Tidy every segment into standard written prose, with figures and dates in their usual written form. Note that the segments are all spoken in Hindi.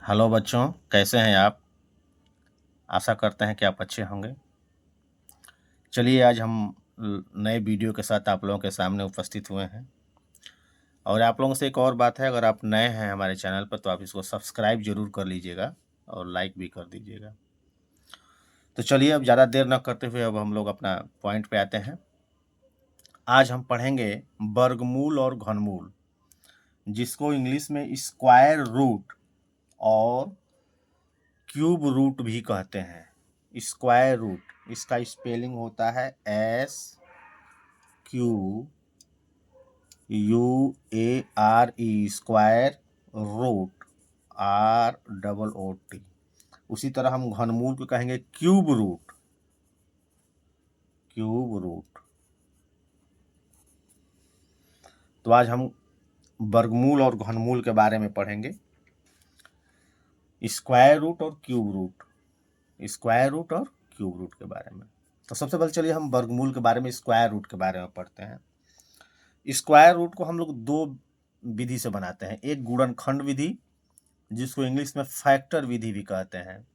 हेलो बच्चों, कैसे हैं आप? आशा करते हैं कि आप अच्छे होंगे। चलिए आज हम नए वीडियो के साथ आप लोगों के सामने उपस्थित हुए हैं। और आप लोगों से एक और बात है, अगर आप नए हैं हमारे चैनल पर तो आप इसको सब्सक्राइब ज़रूर कर लीजिएगा और लाइक भी कर दीजिएगा। तो चलिए अब ज़्यादा देर न करते हुए अब हम लोग अपना पॉइंट पे आते हैं। आज हम पढ़ेंगे वर्गमूल और घनमूल, जिसको इंग्लिश में स्क्वायर रूट और क्यूब रूट भी कहते हैं। स्क्वायर रूट इसका स्पेलिंग होता है SQUARE, स्क्वायर रूट ROOT। उसी तरह हम घनमूल को कहेंगे क्यूब रूट। तो आज हम वर्गमूल और घनमूल के बारे में पढ़ेंगे, स्क्वायर रूट और क्यूब रूट के बारे में। तो सबसे पहले चलिए हम वर्गमूल के बारे में, स्क्वायर रूट के बारे में पढ़ते हैं। स्क्वायर रूट को हम लोग दो विधि से बनाते हैं। एक गुणनखंड विधि, जिसको इंग्लिश में फैक्टर विधि भी कहते हैं।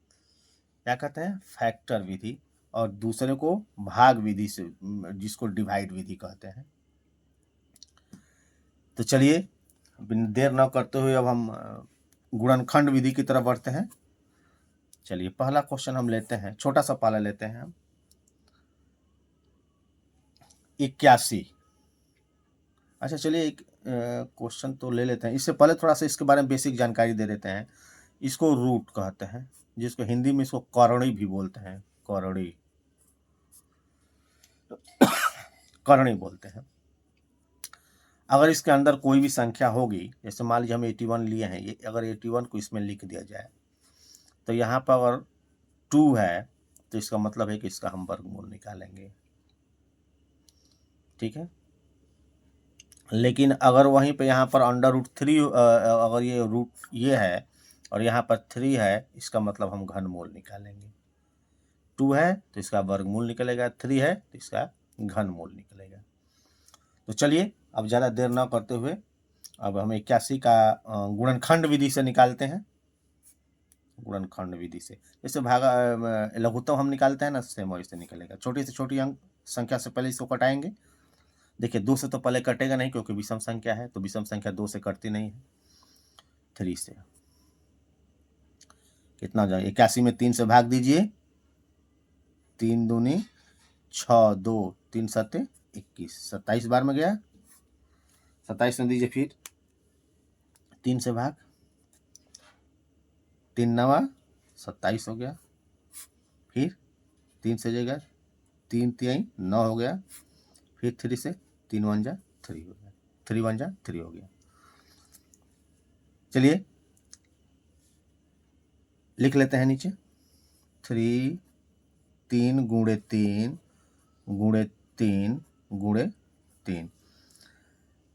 क्या कहते हैं? फैक्टर विधि। और दूसरे को भाग विधि से, जिसको डिवाइड विधि कहते हैं। तो चलिए देर न करते हुए अब हम गुणनखंड विधि की तरफ बढ़ते हैं। चलिए पहला क्वेश्चन हम लेते हैं, छोटा सा पहला लेते हैं हम 81। अच्छा चलिए एक क्वेश्चन तो ले लेते हैं। इससे पहले थोड़ा सा इसके बारे में बेसिक जानकारी दे देते हैं। इसको रूट कहते हैं, जिसको हिंदी में इसको करणी भी बोलते हैं। करणी बोलते हैं। अगर इसके अंदर कोई भी संख्या होगी, जैसे मान लीजिए हम 81 लिए हैं, ये अगर 81 को इसमें लिख दिया जाए तो यहाँ पर अगर 2 है तो इसका मतलब है कि इसका हम वर्गमूल निकालेंगे। ठीक है। लेकिन अगर वहीं पे यहाँ पर √3 अगर ये रूट ये है और यहाँ पर 3 है, इसका मतलब हम घनमूल निकालेंगे। 2 है तो इसका वर्गमूल निकलेगा, 3 है तो इसका घनमूल निकलेगा। तो चलिए अब ज़्यादा देर न करते हुए अब हम 81 का गुणनखंड विधि से निकालते हैं। गुणनखंड विधि से जैसे लघुत्तम हम निकालते हैं ना, सेम वैसे निकलेगा। छोटी से छोटी अंक संख्या से पहले इसको कटाएंगे। देखिए 2 से तो पहले कटेगा नहीं, क्योंकि विषम संख्या है, तो विषम संख्या 2 से कटती नहीं है। 3 से कितना हो जाएगा? 81 में 3 से भाग दीजिए, 3 दूनी 6, 2 3 7 21, 27 बार में गया। 27 में दीजिए फिर 3 से भाग, 3 9 27 हो गया। फिर 3 से जगह 3 3 9 हो गया। फिर 3 से 3 1 जा 3 हो गया, 3 1 जा 3 हो गया। चलिए लिख लेते हैं नीचे 3 3 गुणे 3 गुणे 3 गुणे 3।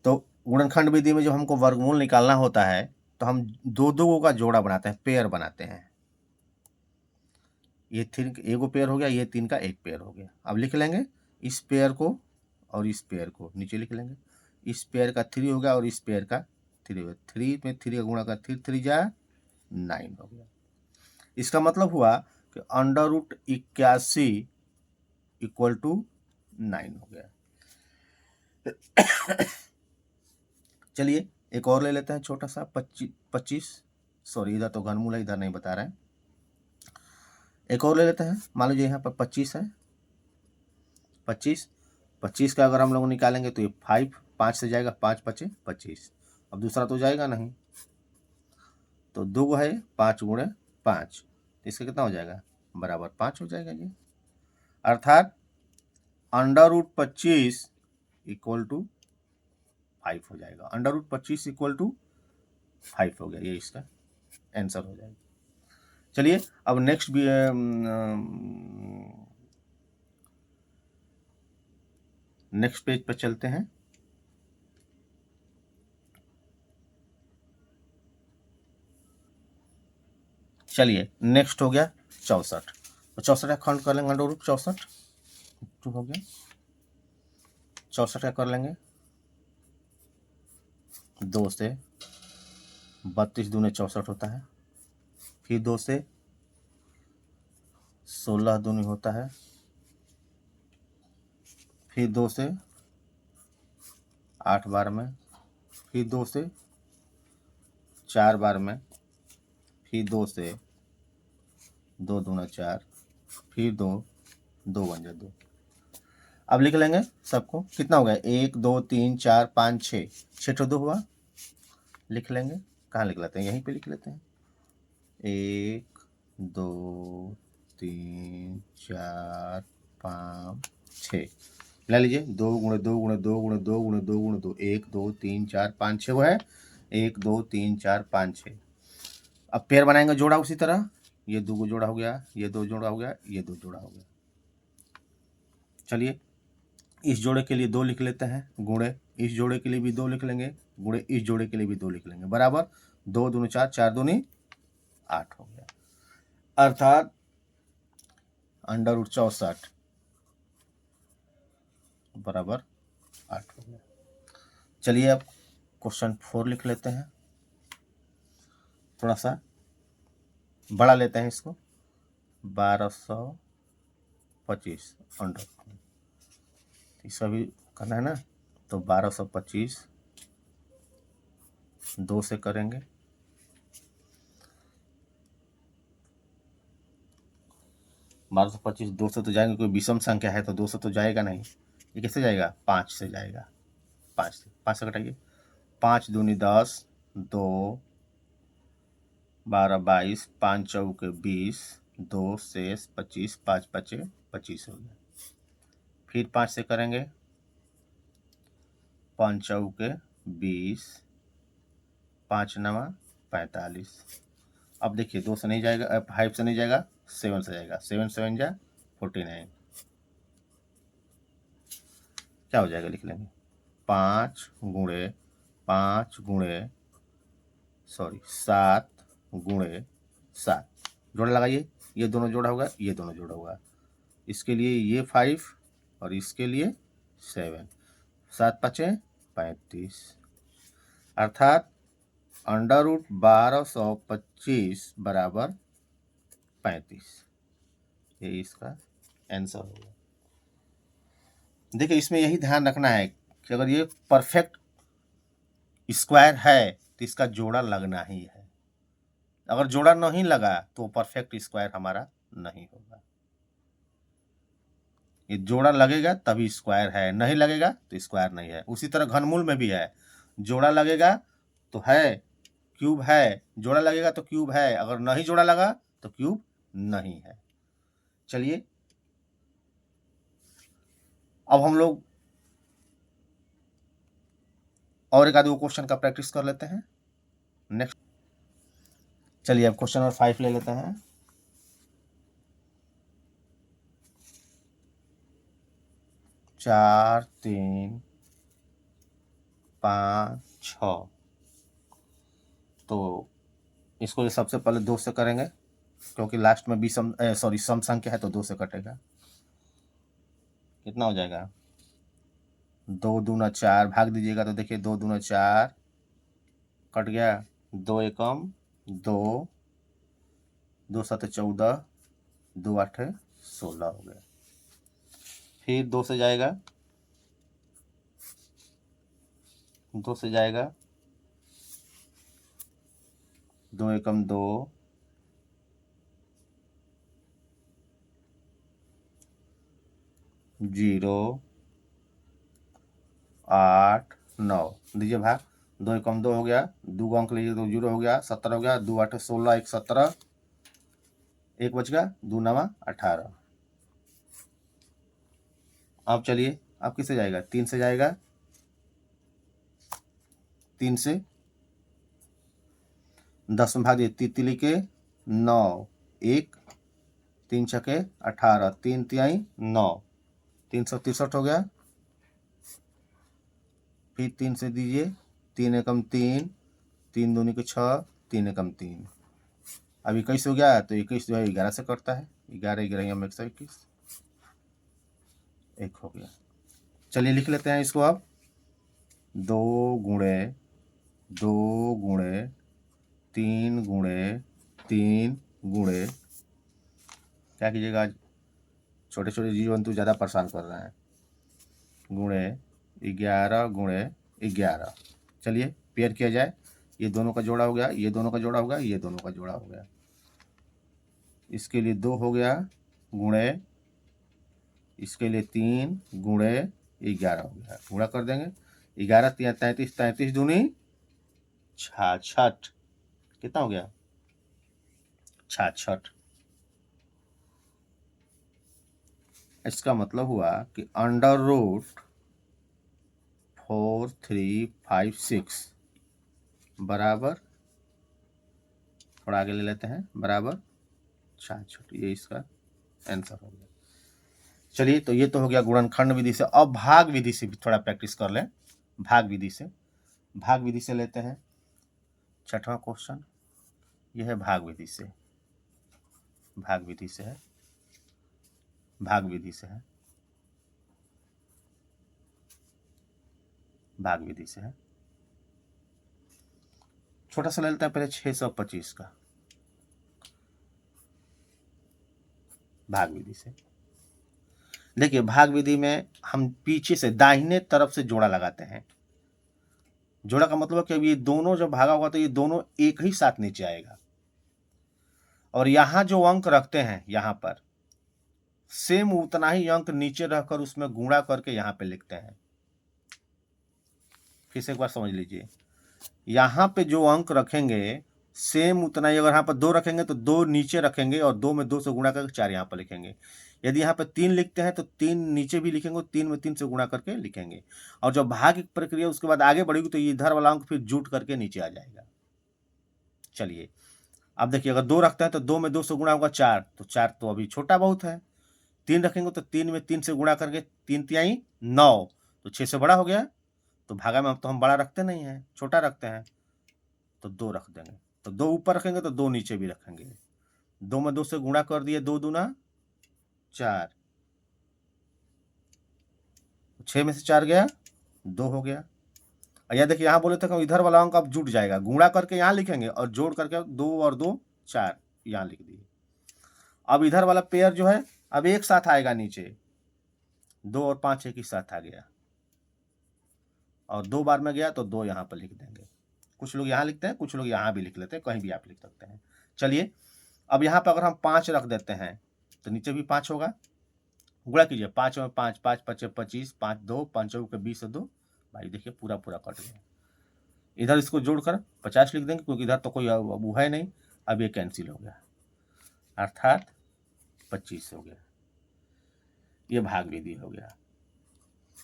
तो गुणनखंड विधि में जो हमको वर्गमूल निकालना होता है तो हम दो दो का जोड़ा बनाते हैं, पेयर बनाते हैं। ये 3 एगो पेयर हो गया, ये 3 का एक पेयर हो गया। अब लिख लेंगे इस पेयर को और इस पेयर को नीचे लिख लेंगे। इस पेयर का 3 हो गया और इस पेयर का 3 हो गया। 3 में 3 का गुणा का 3 3 जा 9 हो गया। इसका मतलब हुआ कि √81 इक्वल टू 9 हो गया। चलिए एक और ले लेते हैं, छोटा सा 25। सॉरी, इधर तो घनमूल है, इधर नहीं बता रहे हैं। एक और ले लेते हैं। मान लीजिए यहाँ पर 25 है। 25 का अगर हम लोग निकालेंगे तो ये 5 से जाएगा, 5 5 25। अब दूसरा तो जाएगा नहीं, तो 2 है 5 गुणे 5, तो इसका कितना हो जाएगा? बराबर 5 हो जाएगा ये। अर्थात √25 इक्वल टू 5 हो जाएगा। √25 इक्वल टू 5 हो गया, ये इसका आंसर हो जाएगा। चलिए अब नेक्स्ट भी नेक्स्ट पेज पर चलते हैं। चलिए नेक्स्ट हो गया 64। तो 64 का खंड कर लेंगे, √64 हो गया। 64 का कर लेंगे 2 से, 32 दूने 64 होता है। फिर 2 से 16 दूनी होता है, फिर 2 से 8 बार में, फिर 2 से 4 बार में, फिर 2 से 2 दूना 4, फिर 2 2 बन जाए 2। अब लिख लेंगे सबको, कितना हो गया 1 2 3 4 5 6, 6 तो 2 हुआ। लिख लेंगे, कहाँ लिख लेते हैं, यहीं पे लिख लेते हैं। 1 2 3 4 5 6, ले लीजिए 2 गुणे 2 गुणे 2 गुणे 2 गुणे 2 गुणे 2, 1 2 3 4 5 6 वो है 1 2 3 4 5 6। अब पेयर बनाएंगे जोड़ा उसी तरह, ये 2 को जोड़ा हो गया, ये 2 जोड़ा हो गया, ये 2 जोड़ा हो गया। चलिए इस जोड़े के लिए 2 लिख लेते हैं, गुणे इस जोड़े के लिए भी 2 लिख लेंगे, गुणे इस जोड़े के लिए भी 2 लिख लेंगे, बराबर 2 दूनी 4, 4 दूनी 8 हो गया, अर्थात √64 बराबर 8 हो गया। चलिए अब क्वेश्चन 4 लिख लेते हैं, थोड़ा सा बड़ा लेते हैं इसको, 1225 अंडर, इसका भी करना है ना, तो 1225 2 से करेंगे, 1225 2 से तो जाएंगे, कोई विषम संख्या है तो 2 से तो जाएगा नहीं, ये कैसे जाएगा, 5 से जाएगा, 5 से कटाइए, 5 दूनी 10, 2 12 22, 5 चौके 20, 2 शेष 25, 5 पचे 25 हो गया। फिर 5 से करेंगे, 5 चौके 20, 5 नवा 45। अब देखिए 2 से नहीं जाएगा, 5 से नहीं जाएगा, 7 से जाएगा, 7 7 जा 49, क्या हो जाएगा, लिख लेंगे 5 गुणे 5 गुणे 7 गुणे 7, जोड़ा लगाइए, ये दोनों जोड़ा होगा, ये दोनों जोड़ा होगा, इसके लिए ये 5 और इसके लिए 7, 7 पचे 35, अर्थात √1225 बराबर 35, ये इसका आंसर होगा। देखिए इसमें यही ध्यान रखना है कि अगर ये परफेक्ट स्क्वायर है तो इसका जोड़ा लगना ही है, अगर जोड़ा नहीं लगा तो परफेक्ट स्क्वायर हमारा नहीं होगा। ये जोड़ा लगेगा तभी स्क्वायर है, नहीं लगेगा तो स्क्वायर नहीं है। उसी तरह घनमूल में भी है, जोड़ा लगेगा तो है क्यूब है, जोड़ा लगेगा तो क्यूब है, अगर नहीं जोड़ा लगा तो क्यूब नहीं है। चलिए अब हम लोग और एक आध क्वेश्चन का प्रैक्टिस कर लेते हैं। नेक्स्ट चलिए अब क्वेश्चन नंबर 5 ले लेते हैं। चार 3 5 6, तो इसको सबसे पहले 2 से करेंगे क्योंकि लास्ट में सम संख्या है तो 2 से कटेगा। कितना हो जाएगा, 2 दूना 4, भाग दीजिएगा तो देखिए 2 दूना 4 कट गया, 2 एकम 2, 2 7 14, 2 8 16 हो गया। फिर 2 से जाएगा, 2 से जाएगा, 2 एकम 2, 0 8 9 दीजिए भाग, 2 एकम 2 हो गया, 2 अंक लीजिए तो 0 हो गया, 17 हो गया, 2 8 16, 1 17, 1 बच गया, 2 9 18। अब चलिए अब किससे जाएगा, 3 से जाएगा, 3 से 10 में भाग दिए, तितली के 9, 1 3 छके 18, 3 तिहाई 9, 363 हो गया। फिर 3 से दीजिए, 3 एकम 3, 3 दूनी के 6, 3 एकम 3, अब 21 हो गया, तो 21 जो है 11 से कटता है, 11 11 121, 1 हो गया। चलिए लिख लेते हैं इसको अब, 2 गुणे 2 गुणे 3 गुणे 3 गुणे, क्या कीजिएगा, आज छोटे छोटे जीव जंतु ज़्यादा परेशान कर रहे हैं, गुणे 11 गुणे 11। चलिए पेयर किया जाए, ये दोनों का जोड़ा हो गया, ये दोनों का जोड़ा हो गया, ये दोनों का जोड़ा हो गया। इसके लिए 2 हो गया गुणे, इसके लिए 3 गुणे 11 हो गया, गुणा कर देंगे। 11 33, 33 दूनी 66, कितना हो गया 66। इसका मतलब हुआ कि अंडर रूट 4356 बराबर, थोड़ा आगे ले लेते हैं, बराबर 66। ये इसका आंसर हो गया। चलिए तो ये तो हो गया गुणनखंड विधि से। अब भाग विधि से भी थोड़ा प्रैक्टिस कर लें। भाग विधि से लेते हैं 6वां क्वेश्चन। यह है भाग विधि से, भाग विधि से है, भाग विधि से है, भाग विधि से है। छोटा सा ले लेते हैं पहले 625 का, भाग विधि से। देखिए भाग विधि में हम पीछे से दाहिने तरफ से जोड़ा लगाते हैं। जोड़ा का मतलब कि अब ये दोनों जब भागा होगा तो ये दोनों एक ही साथ नीचे आएगा, और यहां जो अंक रखते हैं यहां पर सेम उतना ही अंक नीचे रहकर उसमें गुणा करके यहां पे लिखते हैं। फिर से एक बार समझ लीजिए, यहां पे जो अंक रखेंगे सेम उतना ही, अगर यहाँ पर 2 रखेंगे तो 2 नीचे रखेंगे और 2 में 2 से गुणा करके 4 यहाँ पर लिखेंगे। यदि यहाँ पे 3 लिखते हैं तो 3 नीचे भी लिखेंगे, 3 में 3 से गुणा करके लिखेंगे। और जब भाग की प्रक्रिया उसके बाद आगे बढ़ेगी तो ये इधर वाला अंक फिर जुट करके नीचे आ जाएगा। चलिए अब देखिए, अगर 2 रखते हैं तो 2 में 2 से गुणा होगा 4, तो 4 तो अभी छोटा बहुत है। 3 रखेंगे तो 3 में 3 से गुणा करके 3 तिहाई 9, तो 6 से बड़ा हो गया। तो भागा में अब तो हम बड़ा रखते नहीं हैं, छोटा रखते हैं, तो 2 रख देंगे। तो 2 ऊपर रखेंगे तो 2 नीचे भी रखेंगे। 2 में 2 से गुणा कर दिए, 2 दूना 4, 6 में से 4 गया 2 हो गया। या देखिए यहाँ बोले थे कि इधर वाला अंक अब जुट जाएगा, गुणा करके यहाँ लिखेंगे और जोड़ करके 2 और 2 4 यहाँ लिख दिए। अब इधर वाला पेयर जो है अब एक साथ आएगा नीचे, 2 और 5 एक ही साथ आ गया, और 2 बार में गया तो 2 यहाँ पर लिख देंगे। कुछ लोग यहाँ लिखते हैं, कुछ लोग यहाँ भी लिख लेते हैं, कहीं भी आप लिख सकते हैं। चलिए अब यहाँ पर अगर हम 5 रख देते हैं तो नीचे भी 5 होगा। गुणा कीजिए, 5 में 5, 5 5 25, 5 2 5 के 20 से 2, भाई देखिए पूरा पूरा कट गया। इधर इसको जोड़कर 50 लिख देंगे, क्योंकि इधर तो कोई वो है नहीं। अब ये कैंसिल हो गया, अर्थात 25 हो गया। ये भाग विधि हो गया।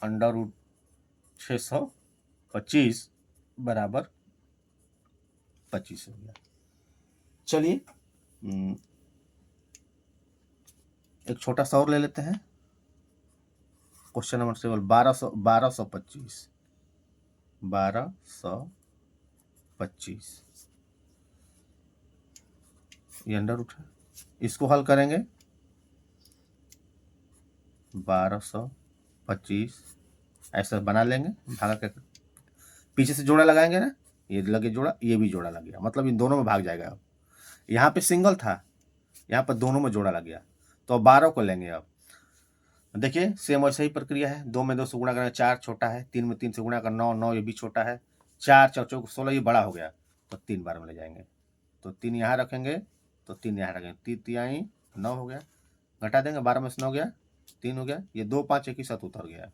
अंडर रूट 625 बराबर 25 हो गया। चलिए एक छोटा सा और ले लेते हैं। क्वेश्चन नंबर 7, 1225 ये अंडर रूट है। इसको हल करेंगे, 1225 ऐसा बना लेंगे, भागा के पीछे से जोड़ा लगाएंगे ना, ये लगे जोड़ा, ये भी जोड़ा लग गया, मतलब इन दोनों में भाग जाएगा। अब यहाँ पे सिंगल था, यहाँ पर दोनों में जोड़ा लग गया, तो अब 12 को लेंगे। अब देखिए सेम वैसे ही प्रक्रिया है, 2 में 2 से गुणा करेंगे, 4 छोटा है, 3 में 3 से गुणा कर 9, 9 ये भी छोटा है, 4 4 चौक 16 ये बड़ा हो गया, तो 3 बार में ले जाएंगे। तो 3 यहाँ रखेंगे तो 3 यहाँ रखेंगे, 3 तिहाई 9 हो गया, घटा देंगे, 12 में से 9 गया 3 हो गया, ये 2 5 एक ही साथ उतर गया।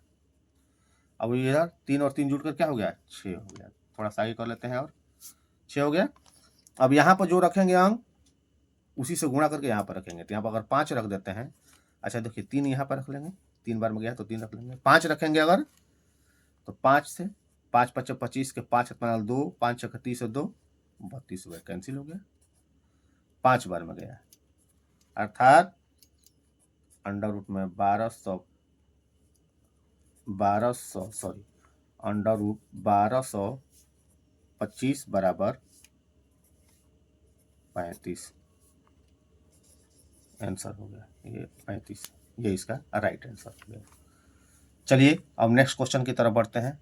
अब इधर 3 और 3 जुड़कर क्या हो गया 6 हो गया। थोड़ा सा आगे कर लेते हैं, और 6 हो गया। अब यहाँ पर जो रखेंगे अंक उसी से गुणा करके यहाँ पर रखेंगे, तो यहाँ पर अगर 5 रख देते हैं, अच्छा देखिए 3 यहाँ पर रख लेंगे, 3 बार में गया तो 3 रख लेंगे। 5 रखेंगे अगर तो 5 से 5 5 25 के 5 2 5 6 30 से 2 32 हो गया, कैंसिल हो गया। 5 बार में गया, अर्थात अंडर रूट में 1200 सॉरी अंडर रूट 1225 बराबर 35 आंसर हो गया। ये 35, ये इसका राइट आंसर हो गया। चलिए अब नेक्स्ट क्वेश्चन की तरफ बढ़ते हैं।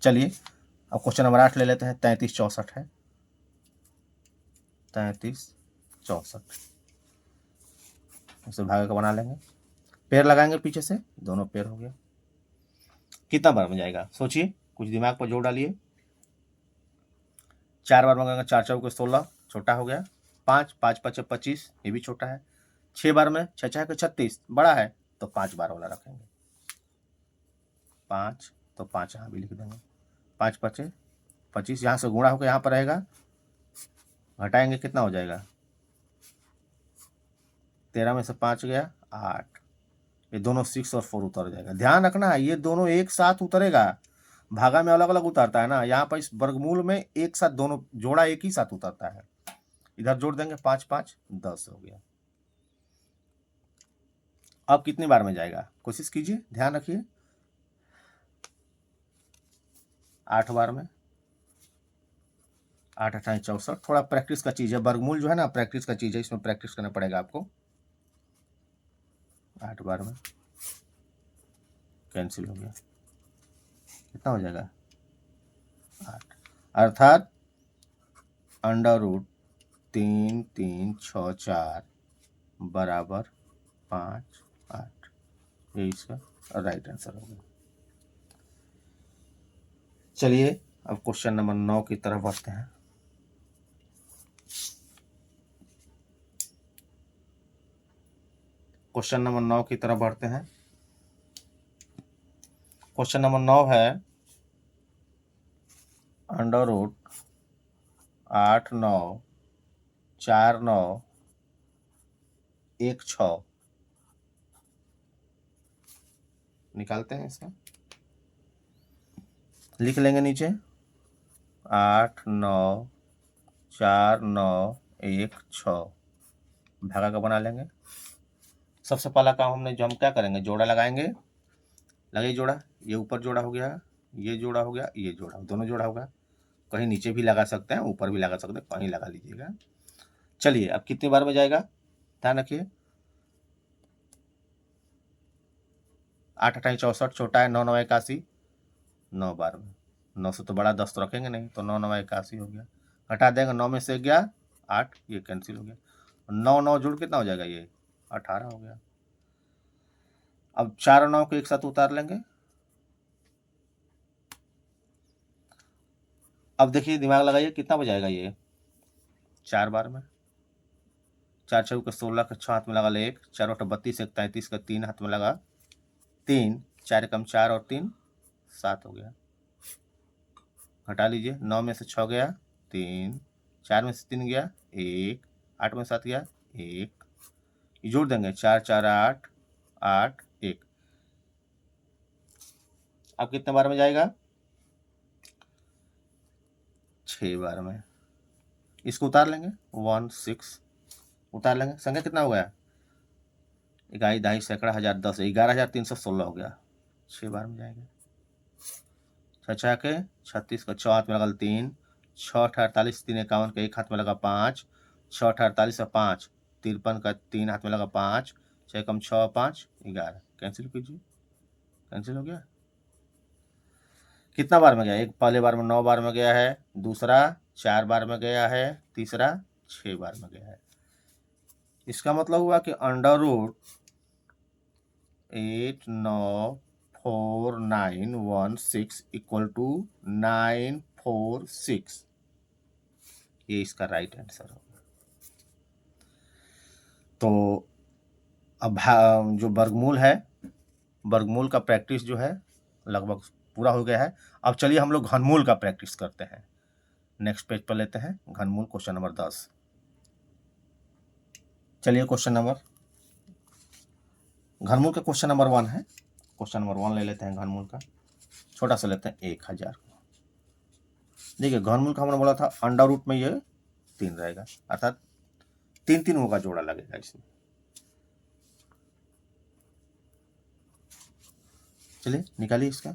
चलिए अब क्वेश्चन नंबर 8 ले लेते हैं। 33 64 है, 33 64। इसे भागे का बना लेंगे, पेड़ लगाएंगे पीछे से, दोनों पेड़ हो गया। कितना बार में जाएगा सोचिए, कुछ दिमाग पर जोर डालिए। 4 बार मंगाएंगे, 4 चौके 16, छोटा हो गया। 5 5 5 25, ये भी छोटा है। 6 बार में 6 6 के 36, बड़ा है, तो 5 बार वाला रखेंगे। 5 तो 5 यहाँ भी लिख देंगे। 5 5 25, यहाँ से गुणा होकर यहाँ पर रहेगा, घटाएंगे कितना हो जाएगा, 13 में से 5 गया 8। ये दोनों 6 और 4 उतर जाएगा। ध्यान रखना ये दोनों एक साथ उतरेगा, भागा में अलग अलग उतरता है ना, यहाँ पर इस वर्गमूल में एक साथ दोनों जोड़ा एक ही साथ उतरता है। इधर जोड़ देंगे 5 5 10 हो गया। अब कितनी बार में जाएगा कोशिश कीजिए, ध्यान रखिए। 8 बार में, 8 8 64। थोड़ा प्रैक्टिस का चीज़ है, वर्गमूल जो है ना प्रैक्टिस का चीज़ है, इसमें प्रैक्टिस करना पड़ेगा आपको। 8 बार में कैंसिल हो गया, कितना हो जाएगा 8, अर्थात √3 3 6 4 बराबर 5 8। ये इसका राइट आंसर होगा। चलिए अब क्वेश्चन नंबर 9 की तरफ बढ़ते हैं। क्वेश्चन नंबर 9 की तरफ बढ़ते हैं। क्वेश्चन नंबर 9 है √8 9 4 9 1 6 निकालते हैं इसका, लिख लेंगे नीचे 8 9 4 9 1 6, भागा का बना लेंगे। सबसे पहला काम हमने जो हम क्या करेंगे, जोड़ा लगाएंगे। लगे जोड़ा, ये ऊपर जोड़ा हो गया, ये जोड़ा हो गया, ये जोड़ा, दोनों जोड़ा होगा। कहीं नीचे भी लगा सकते हैं, ऊपर भी लगा सकते हैं, कहीं लगा लीजिएगा। चलिए अब कितनी बार में जाएगा, ध्यान रखिए। 8 8 64, छोटा है, 9 9 81, 9 बार में। 9 से तो बड़ा 10 तो रखेंगे नहीं, तो 9 9 81 हो गया। घटा देंगे, 9 में से गया 8, ये कैंसिल हो गया। 9 9 जुड़ कितना हो जाएगा, ये 18 हो गया। अब 4 और 9 को एक साथ उतार लेंगे। अब देखिए दिमाग लगाइए, कितना बजाएगा ये 4 बार में। 4 चौके 16 का 6 हाथ में लगा ले 1, 4 8 32 1 33 का 3 हाथ में लगा 3, 4 कम 4 और 3 7 हो गया। घटा लीजिए, 9 में से 6 गया 3, 4 में से 3 गया 1, 8 में 7 गया 1, जोड़ देंगे 4 4 8 8 1। अब कितने बार में जाएगा, 6 बार में। इसको उतार लेंगे, 1 6 उतार लेंगे। संख्या कितना हो गया, 1 ढाई सैकड़ा 1000 10, 11316 हो गया। 6 बार में जाएगा। 6 के 36 का 6 हाथ में लगा 3, 6 48 3 51 का 1 हाथ में लगा 5, 6 48 का 5 53 का 3 हाथ में लगा 5, 6 कम 6 5 11, कैंसिल कीजिए, कैंसिल हो गया। कितना बार में गया, एक पहले बार में 9 बार में गया है, दूसरा 4 बार में गया है, तीसरा 6 बार में गया है। इसका मतलब हुआ कि √8 9 4 9 1 6 इक्वल टू 946, ये इसका राइट आंसर होगा। तो अब जो वर्गमूल है, वर्गमूल का प्रैक्टिस जो है लगभग पूरा हो गया है। अब चलिए हम लोग घनमूल का प्रैक्टिस करते हैं। नेक्स्ट पेज पर लेते हैं घनमूल, क्वेश्चन नंबर 10। चलिए क्वेश्चन नंबर, घनमूल का क्वेश्चन नंबर 1 है। क्वेश्चन नंबर 1 ले लेते हैं घनमूल का, छोटा सा लेते हैं 1000 को। देखिए घनमूल का हमने बोला था अंडर रूट में ये 3 रहेगा, अर्थात 3 3 होगा, जोड़ा लगेगा इसमें। चलिए निकालिए इसका,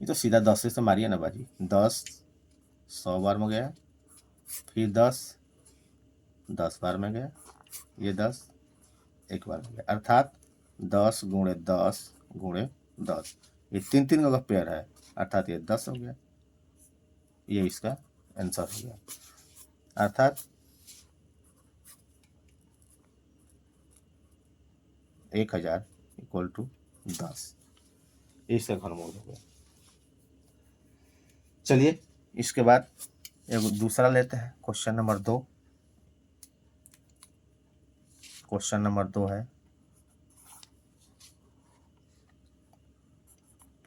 ये तो सीधा 10 से मारिए ना बाजी। 10 100 बार में गया, फिर 10 10 बार में गया, ये 10 1 बार में गया, अर्थात 10 गुणे 10 गुणे 10, ये 3 3 का पेयर है, अर्थात ये 10 हो गया। ये इसका आंसर हो गया। अर्थात 1000 इक्वल टू 10, इसका घनमूल हो गया। चलिए इसके बाद एक दूसरा लेते हैं, क्वेश्चन नंबर 2। क्वेश्चन नंबर 2 है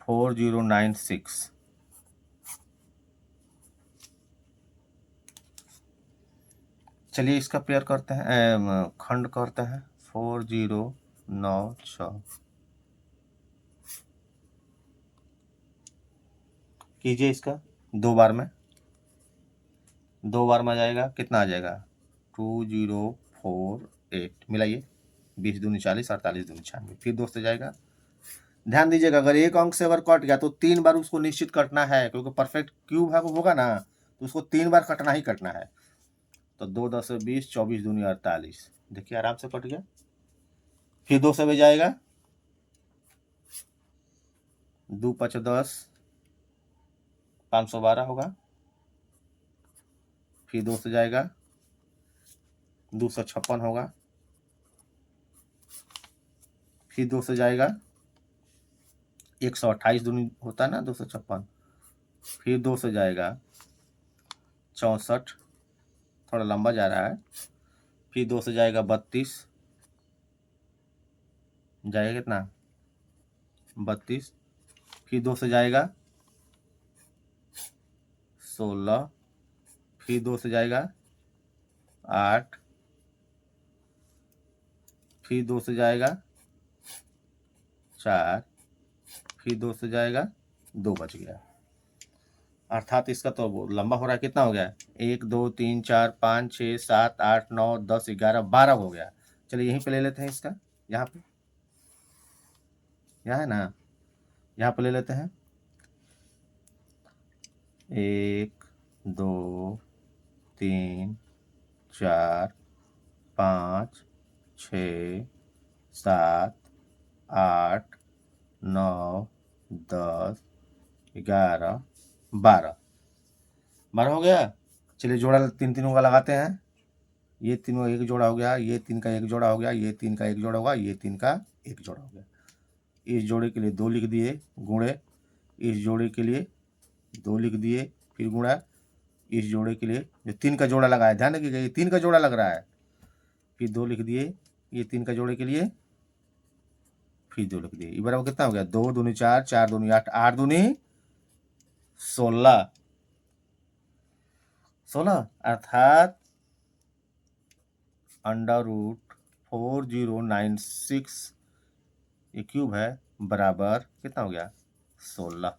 4096। चलिए इसका पेयर करते हैं, खंड करते हैं 4096। कीजिए इसका 2 बार में, 2 बार में आ जाएगा, कितना आ जाएगा 2048, मिलाइए 20 दूनी 40, 48 दूनी 96, फिर 2 से जाएगा। ध्यान दीजिएगा अगर एक अंक से अगर कट गया तो 3 बार उसको निश्चित कटना है, क्योंकि परफेक्ट क्यूब है वो होगा ना, तो उसको 3 बार कटना ही कटना है। तो 2 10 20, 24 दूनी 48, देखिए आराम से कट गया। फिर 2 से भी जाएगा, 2 5 10, 512 होगा। फिर 2 से जाएगा, 256 होगा। फिर 2 से जाएगा, 128 दूनी होता है ना 256। फिर 2 से जाएगा 64, थोड़ा लंबा जा रहा है। फिर 2 से जाएगा 32, जाएगा कितना 32। फिर 2 से जाएगा 16। फिर 2 से जाएगा 8। फिर 2 से जाएगा 4। फिर 2 से जाएगा 2, बच गया। अर्थात इसका तो लंबा हो रहा है, कितना हो गया 1 2 3 4 5 6 7 8 9 10 11 12 हो गया। चलिए यहीं पे ले लेते हैं इसका, यहाँ पे, यहाँ है ना, यहाँ पे ले लेते हैं 1 2 3 4 5 6 7 8 9 10 11 12 हो गया। चलिए जोड़ा तीन तीनों का लगाते हैं, ये तीनों एक जोड़ा हो गया, ये 3 का एक जोड़ा हो गया, ये 3 का एक जोड़ा होगा, ये 3 का एक जोड़ा हो गया। इस जोड़े के लिए 2 लिख दिए गुणे, इस जोड़े के लिए 2 लिख दिए फिर गुणा, इस जोड़े के लिए जो 3 का जोड़ा लगाया, ध्यान रखिएगा ये 3 का जोड़ा लग रहा है, फिर 2 लिख दिए ये 3 का जोड़े के लिए, फिर 2 लिख दिए। ये बराबर कितना हो गया 2 दूनी 4, 4 दूनी 8, 8 दूनी 16, अर्थात √4096 ये क्यूब है बराबर कितना हो गया 16।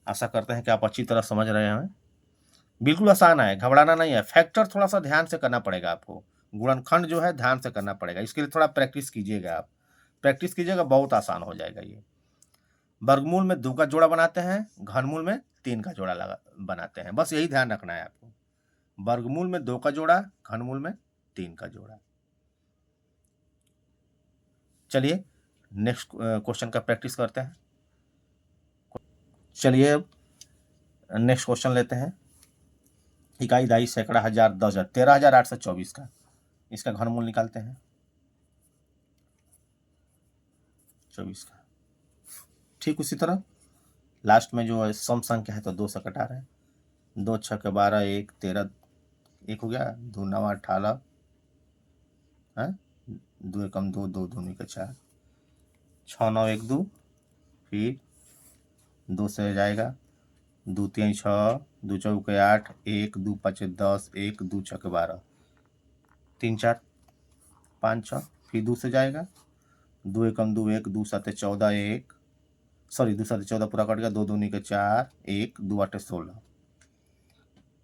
आशा करते हैं कि आप अच्छी तरह समझ रहे हैं। बिल्कुल आसान है, घबराना नहीं है। फैक्टर थोड़ा सा ध्यान से करना पड़ेगा आपको, गुणनखंड जो है ध्यान से करना पड़ेगा, इसके लिए थोड़ा प्रैक्टिस कीजिएगा। आप प्रैक्टिस कीजिएगा, बहुत आसान हो जाएगा। ये वर्गमूल में 2 का जोड़ा बनाते हैं, घनमूल में 3 का जोड़ा बनाते हैं, बस यही ध्यान रखना है आपको। वर्गमूल में 2 का जोड़ा, घनमूल में 3 का जोड़ा। चलिए नेक्स्ट क्वेश्चन का प्रैक्टिस करते हैं। चलिए नेक्स्ट क्वेश्चन लेते हैं। इकाई, दहाई, सैकड़ा, हजार, 10,000, 13,824 का, इसका घनमूल निकालते हैं 24 का। ठीक उसी तरह लास्ट में जो है सम संख्या है तो 2 से कटा रहे हैं, 2 6 के 12, 1 13, 1 हो गया, 2 9 18 है, 2 एकम 2, 2 दूनी का 4, 6 9 1 2, फिर 2 से जाएगा, 2 3 6, 2 चौके 8, 1 2 5 10, 1 2 6 के 12, 3 4 5 6, फिर 2 से जाएगा, 2 एकम 2, 1 2 7 14, 1 सॉरी 2 7 14 पूरा कट गया, 2 दूनी के 4, 1 2 8 16,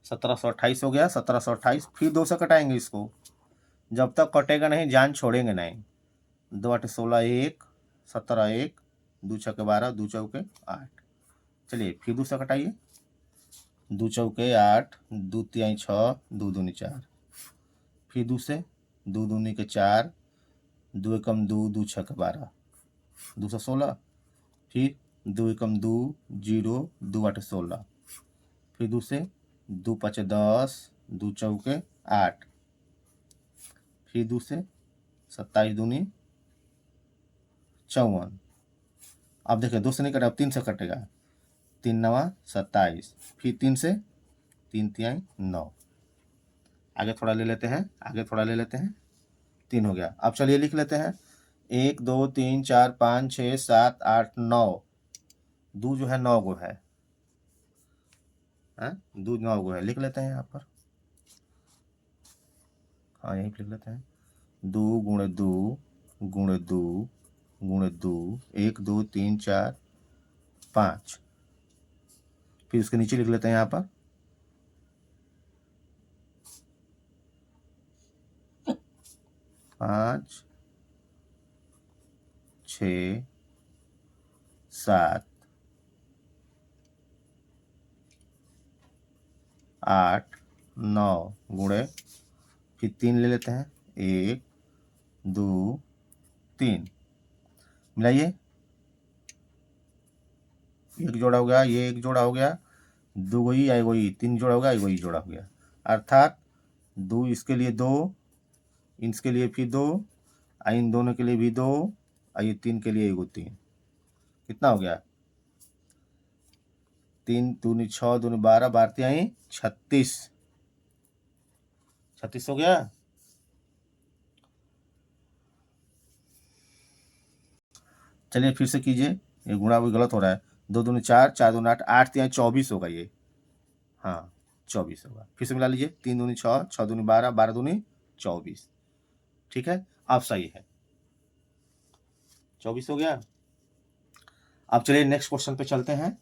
1728 हो गया। 1728 फिर 2 से कटाएंगे इसको, जब तक कटेगा नहीं जान छोड़ेंगे नहीं। 2 8 16, 1 17, 1 2 6 के 12, 2 चौके 8। चलिए फिर 2 से कटाइए, 2 चौके 8, 2 तिहाई 6, 2 दूनी 4, फिर 2 से 2 दूनी के 4, 2 एकम 2, 2 6 के 12, 2 से 16, फिर 2 एकम 2, 0, 2 8 16, फिर 2 से 2 5 10, 2 चौके 8, फिर 2 से 27 दूनी 54। अब देखिए 2 से नहीं कटा, अब 3 से कटेगा, 3 9 27, फिर 3 से 3 3 9, आगे थोड़ा ले लेते हैं, आगे थोड़ा ले लेते हैं, 3 हो गया। अब चलिए लिख लेते हैं 1 2 3 4 5 6 7 8 9, 2 जो है 9 गो है, 2 9 गो है, लिख लेते हैं यहाँ पर, हाँ यहीं पे लिख लेते हैं, 2 गुणे 2 गुणे 2 गुणे 2, 1 2 3 4 5, फिर उसके नीचे लिख लेते हैं यहाँ पर 5 6 7 8 9 गुणे, फिर 3 ले लेते हैं, 1 2 3, मिलाइए, एक जोड़ा हो गया, ये एक जोड़ा हो गया, 2 गोई आई गोई, 3 जोड़ा हो गया, गोई जोड़ा हो गया, अर्थात 2 इसके लिए 2, इसके लिए फिर 2, इन दोनों के लिए भी 2, ये 3 के लिए एगो 3, कितना हो गया, 3 दूनी 6 दूनी 12, 12 आई 36, 36 हो गया। चलिए फिर से कीजिए, ये गुणा भी गलत हो रहा है, 2 दूनी 4, 4 दूनी 8, 8 3 24 होगा ये, हाँ 24 होगा, फिर से मिला लीजिए, 3 दूनी 6, 6 दूनी 12, 12 दूनी 24, ठीक है, अब सही है, 24 हो गया। अब चलिए नेक्स्ट क्वेश्चन पे चलते हैं,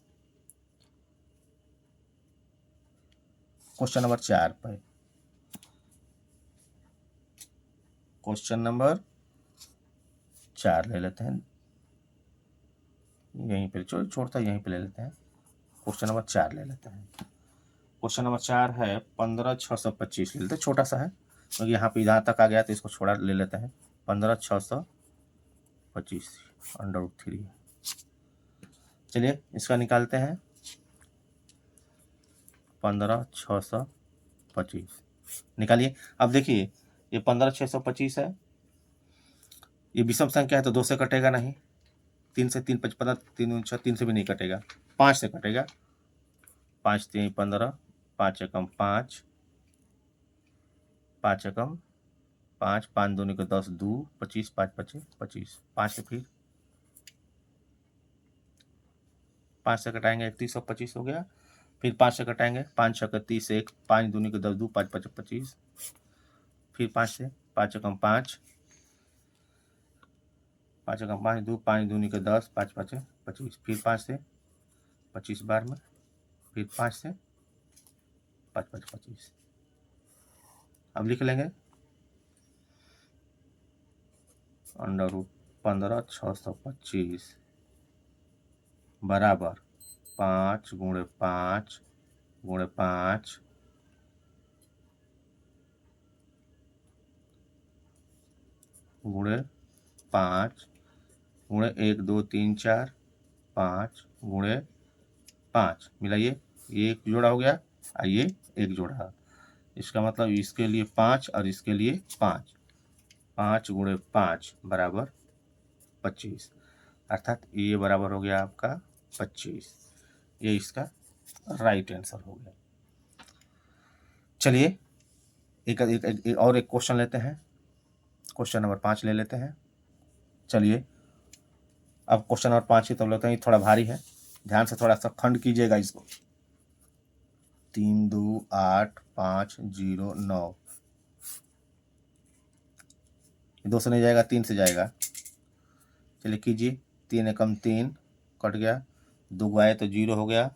क्वेश्चन नंबर 4 पे, क्वेश्चन नंबर 4 ले लेते हैं, यहीं पे छोड़ता यहीं पे ले लेते हैं, क्वेश्चन नंबर 4 ले लेते हैं, क्वेश्चन नंबर 4 है 15,625, ले लेते हैं, छोटा सा है क्योंकि यहाँ पे जहाँ तक आ गया तो इसको छोड़ा ले लेते हैं, 15,625 √3, चलिए इसका निकालते हैं, 15,625 निकालिए। अब देखिए ये 15,625 है, ये विषम संख्या है तो 2 से कटेगा नहीं, 3 से 3 55, 3 6, 3 से भी नहीं कटेगा, 5 से कटेगा, 5 3 15, 5 एकम 5, 5 एकम 5, 5 दूनी को 10, 2 25, 5 5 25, 5 से फिर 5 से कटाएंगे 3125 हो गया, फिर 5 से कटाएंगे 5 6 30, 1 5 दूनी को 10, 2 5 5 25, फिर 5 से 5 एकम 5, 5 एकम 5 2 5 दूनी को 10, 5 5 25, फिर 5 से 25 बार में, फिर 5 से 5 5 25, अब लिख लेंगे √15,625 बराबर 5 गुणे 5 गुणे 5 गुणे 5 गुणे 1 2 3 4 5 गुणे 5, मिलाइए, ये एक जोड़ा हो गया और ये एक जोड़ा, इसका मतलब इसके लिए 5 और इसके लिए 5, 5 गुणे 5 बराबर 25, अर्थात ये बराबर हो गया आपका 25, ये इसका राइट आंसर हो गया। चलिए एक और एक क्वेश्चन लेते हैं, क्वेश्चन नंबर 5 ले लेते हैं, चलिए अब क्वेश्चन नंबर 5 ही तो लेते हैं, थोड़ा भारी है, ध्यान से थोड़ा सा खंड कीजिएगा इसको, 3 2 8 5 0 9, 2 से नहीं जाएगा 3 से जाएगा, चलिए कीजिए, 3 एकम 3 कट गया, 2 आए तो 0 हो गया,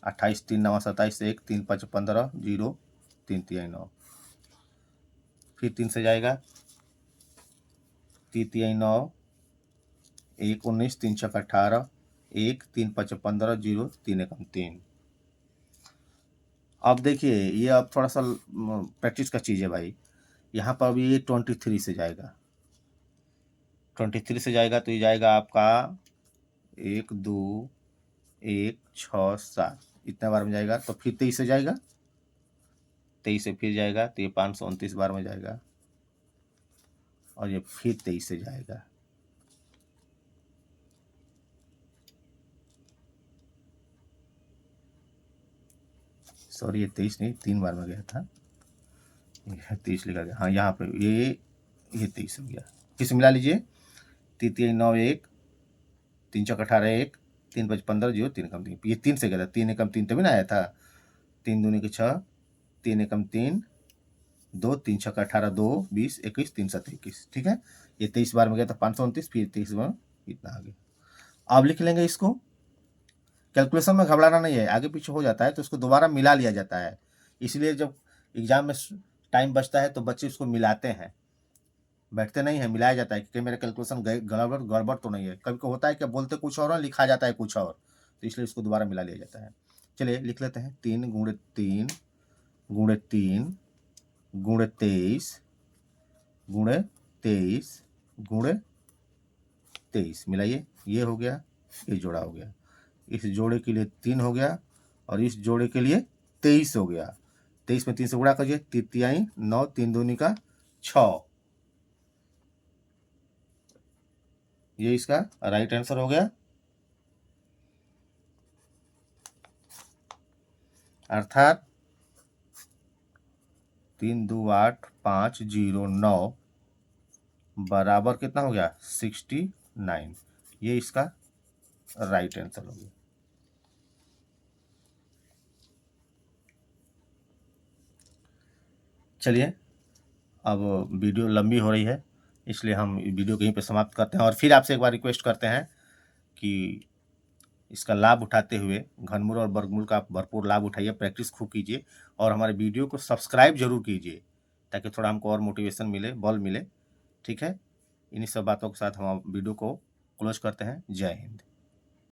28 3 9 27, 1 3 5 15 0 3 3 9, फिर 3 से जाएगा, 3 3 9, 1 19 3 6 18, 1 3 5 15 0 3 एकम 3। अब देखिए ये अब थोड़ा सा प्रैक्टिस का चीज़ है भाई, यहाँ पर अभी ये 23 से जाएगा, 23 से जाएगा तो ये जाएगा आपका 1 2 1 6 7 इतना बार में जाएगा, तो फिर 23 से जाएगा, 23 से फिर जाएगा, तो ये 529 बार में जाएगा, और ये फिर 23 से जाएगा। सॉरी, ये 23 नहीं, 3 बार में गया था, ये 23 लिखा गया। हाँ, यहाँ पे ये 23 हो गया। फिर से मिला लीजिए, 3 3 9 1, 3 चौक 18 1, 3 5 15 0, 3 एकम 3, ये 3 से गया था, 3 एकम 3 तभी ना आया था, 3 दूनी के 6, 3 एकम 3 2, 3 छक्का 18 2 20 21, 3 7 21, ठीक है। ये 23 बार में गया था 529, फिर 23 बार इतना आ गया। अब लिख लेंगे इसको। कैलकुलेशन में घबराना नहीं है, आगे पीछे हो जाता है तो उसको दोबारा मिला लिया जाता है। इसलिए जब एग्जाम में टाइम बचता है तो बच्चे उसको मिलाते हैं, बैठते नहीं है, मिलाया जाता है कि मेरा कैलकुलेशन गड़बड़ तो नहीं है। कभी को होता है कि बोलते कुछ और है, लिखा जाता है कुछ और, तो इसलिए उसको दोबारा मिला लिया जाता है। चलिए लिख लेते हैं, 3 गुणे 3 गुणे 3 गुणे 23 गुणे 23 गुणे 23, मिलाइए, ये हो गया, ये जोड़ा हो गया, इस जोड़े के लिए 3 हो गया, और इस जोड़े के लिए 23 हो गया। 23 में 3 से गुणा करिए, 3 तिहाई 9, 3 दूनी का 6, ये इसका राइट आंसर हो गया। अर्थात 3 2 8 5 0 9 बराबर कितना हो गया, 69, ये इसका राइट आंसर हो गया। चलिए, अब वीडियो लंबी हो रही है, इसलिए हम वीडियो कहीं पे समाप्त करते हैं, और फिर आपसे एक बार रिक्वेस्ट करते हैं कि इसका लाभ उठाते हुए घनमूल और वर्गमूल का आप भरपूर लाभ उठाइए, प्रैक्टिस खूब कीजिए, और हमारे वीडियो को सब्सक्राइब जरूर कीजिए, ताकि थोड़ा हमको और मोटिवेशन मिले, बल मिले, ठीक है। इन्हीं सब बातों के साथ हम वीडियो को क्लोज करते हैं। जय हिंद।